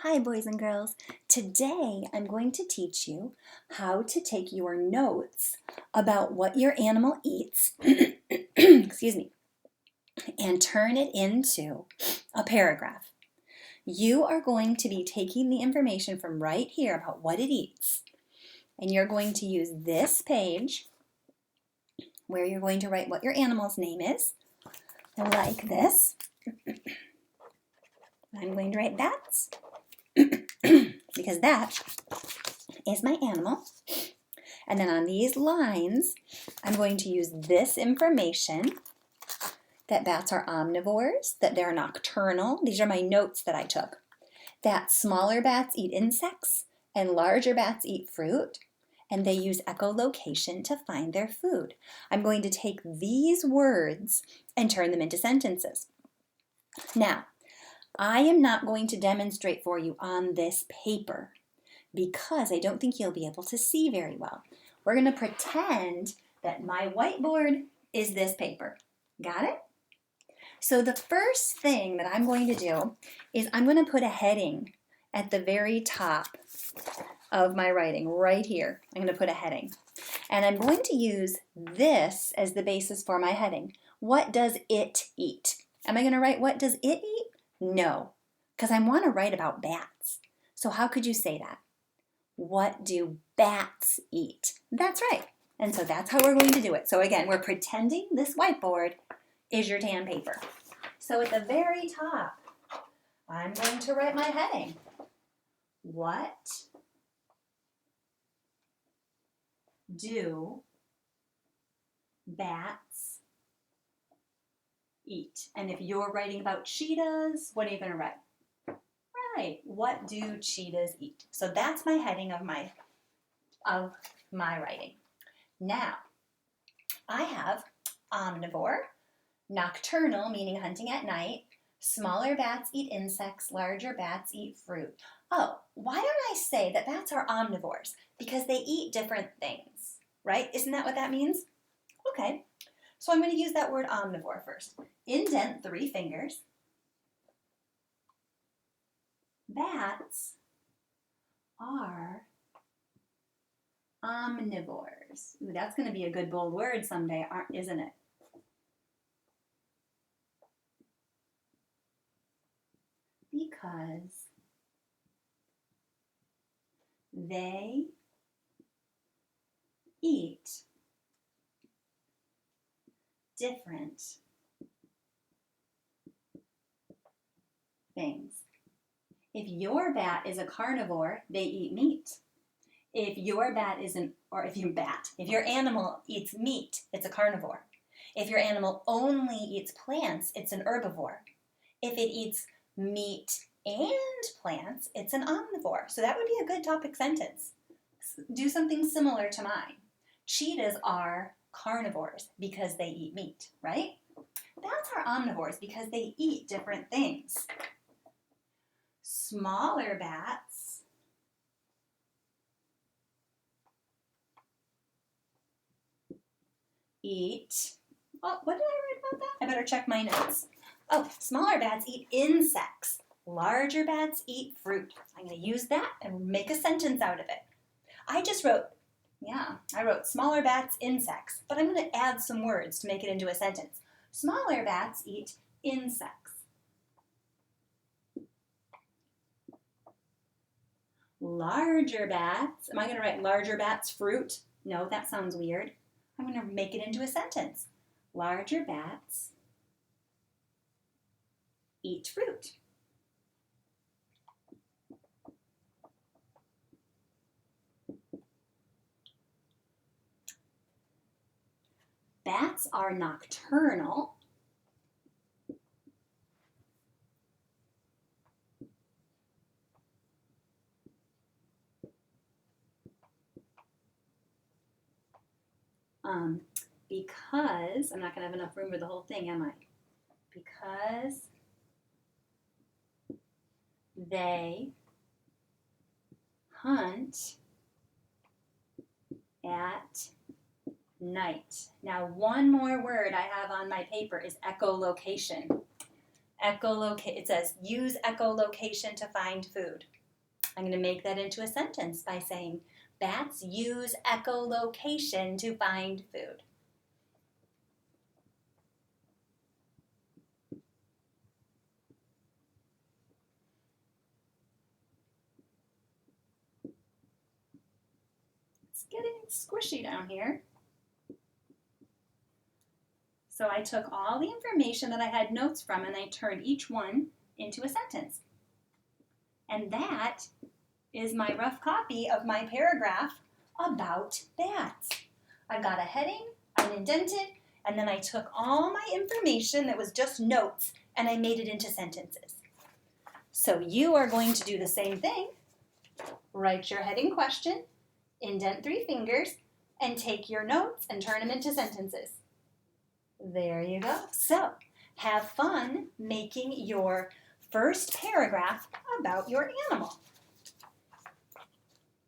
Hi boys and girls. Today I'm going to teach you how to take your notes about what your animal eats, excuse me, and turn it into a paragraph. You are going to be taking the information from right here about what it eats, and you're going to use this page where you're going to write what your animal's name is, like this. I'm going to write bats because that is my animal. And then on these lines, I'm going to use this information that bats are omnivores, that they're nocturnal. These are my notes that I took. That smaller bats eat insects and larger bats eat fruit, and they use echolocation to find their food. I'm going to take these words and turn them into sentences. Now, I am not going to demonstrate for you on this paper because I don't think you'll be able to see very well. We're going to pretend that my whiteboard is this paper. Got it? So the first thing that I'm going to do is I'm going to put a heading at the very top of my writing, right here. I'm going to put a heading. And I'm going to use this as the basis for my heading. What does it eat? Am I going to write what does it eat? No, because I want to write about bats. So how could you say that? What do bats eat? That's right. And so that's how we're going to do it. So again, we're pretending this whiteboard is your tan paper. So at the very top, I'm going to write my heading. What do bats eat? And if you're writing about cheetahs, what are you going to write? Right. What do cheetahs eat? So that's my heading of my writing. Now, I have omnivore, nocturnal, meaning hunting at night. Smaller bats eat insects, larger bats eat fruit. Oh, why don't I say that bats are omnivores? Because they eat different things, right? Isn't that what that means? Okay, so I'm going to use that word omnivore first. Indent 3 fingers. Bats are omnivores. Ooh, that's going to be a good bold word someday, isn't it? Because they eat different things. If your bat is a carnivore, they eat meat. If your animal eats meat, it's a carnivore. If your animal only eats plants, it's an herbivore. If it eats meat and plants, it's an omnivore. So that would be a good topic sentence. Do something similar to mine. Cheetahs are carnivores because they eat meat, right? Bats are omnivores because they eat different things. Smaller bats eat, oh, what did I write about that? I better check my notes. Oh, smaller bats eat insects. Larger bats eat fruit. I'm going to use that and make a sentence out of it. I wrote smaller bats, insects, but I'm going to add some words to make it into a sentence. Smaller bats eat insects. Larger bats, am I going to write larger bats, fruit? No, that sounds weird. I'm going to make it into a sentence. Larger bats eat fruit. Bats are nocturnal. Because, I'm not going to have enough room for the whole thing, am I? Because they hunt at night. Now, one more word I have on my paper is echolocation. It says use echolocation to find food. I'm going to make that into a sentence by saying bats use echolocation to find food. It's getting squishy down here. So I took all the information that I had notes from and I turned each one into a sentence. And that is my rough copy of my paragraph about bats. I've got a heading, I indented, and then I took all my information that was just notes and I made it into sentences. So you are going to do the same thing. Write your heading question, indent 3 fingers, and take your notes and turn them into sentences. There you go. So have fun making your first paragraph about your animal.